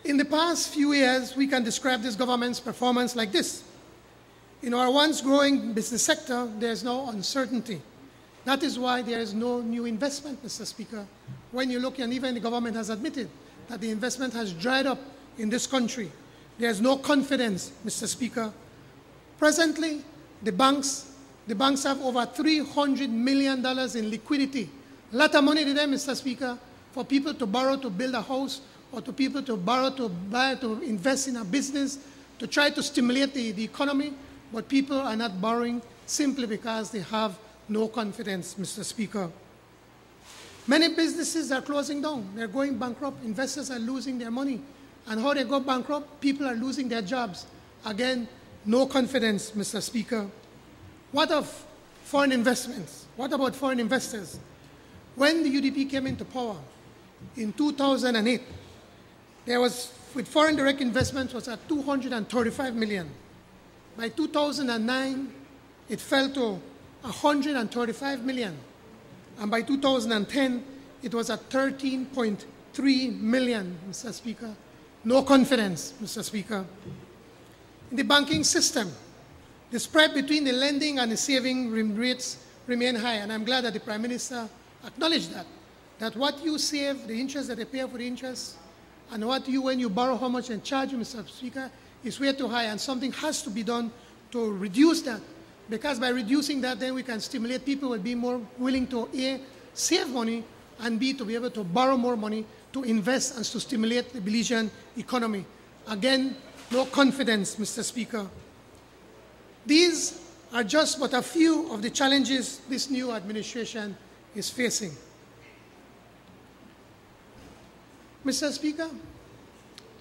In the past few years, we can describe this government's performance like this. In our once growing business sector, there is no uncertainty. That is why there is no new investment, Mr. Speaker. When you look, and even the government has admitted that the investment has dried up in this country. There is no confidence, Mr. Speaker. Presently, the banks have over $300 million in liquidity. A lot of money to them, Mr. Speaker, for people to borrow to build a house, or to people to borrow to buy, to invest in a business, to try to stimulate the economy. But people are not borrowing simply because they have no confidence, Mr. Speaker. Many businesses are closing down. They're going bankrupt. Investors are losing their money. And how they go bankrupt, people are losing their jobs. Again, no confidence, Mr. Speaker. What of foreign investments? What about foreign investors? When the UDP came into power in 2008, there was, with foreign direct investment, was at 235 million. By 2009, it fell to 135 million. And by 2010, it was at 13.3 million, Mr. Speaker. No confidence, Mr. Speaker. In the banking system, the spread between the lending and the saving rates remain high, and I'm glad that the Prime Minister acknowledged that what you save, the interest that they pay for the interest, and what you, when you borrow, how much and charge you, Mr. Speaker, is way too high, and something has to be done to reduce that, because by reducing that, then we can stimulate people will be more willing to A, save money, and B, to be able to borrow more money to invest and to stimulate the Belizean economy. Again, no confidence, Mr. Speaker. These are just but a few of the challenges this new administration is facing. Mr. Speaker,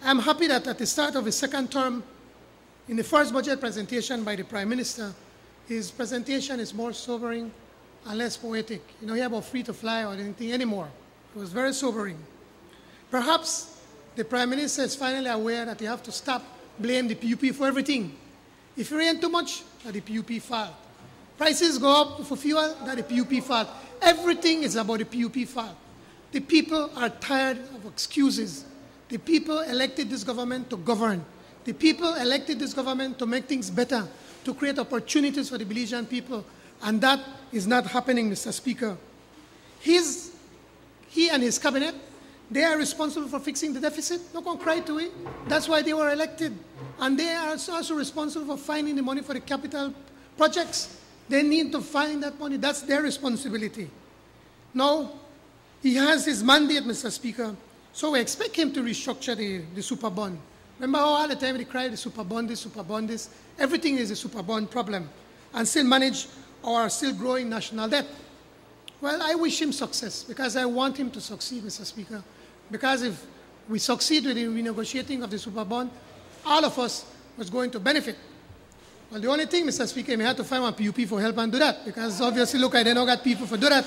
I'm happy that at the start of his second term, in the first budget presentation by the Prime Minister, his presentation is more sobering and less poetic. You know, he about free to fly or anything anymore. It was very sobering. Perhaps the Prime Minister is finally aware that you have to stop blaming the PUP for everything. If it rains too much, that the PUP fault. Prices go up for fuel, that the PUP fault. Everything is about the PUP fault. The people are tired of excuses. The people elected this government to govern. The people elected this government to make things better, to create opportunities for the Belizean people, and that is not happening, Mr. Speaker. He and his cabinet, they are responsible for fixing the deficit. No one cried to it. That's why they were elected. And they are also responsible for finding the money for the capital projects. They need to find that money. That's their responsibility. Now, he has his mandate, Mr. Speaker, so we expect him to restructure the super bond. Remember how all the time they cried the super bond, this. Everything is a super bond problem. And still manage our still growing national debt. Well, I wish him success because I want him to succeed, Mr. Speaker. Because if we succeed with the renegotiating of the super bond, all of us was going to benefit. Well, the only thing, Mr. Speaker, we had to find one PUP for help and do that because obviously, look, I don't got people for do that.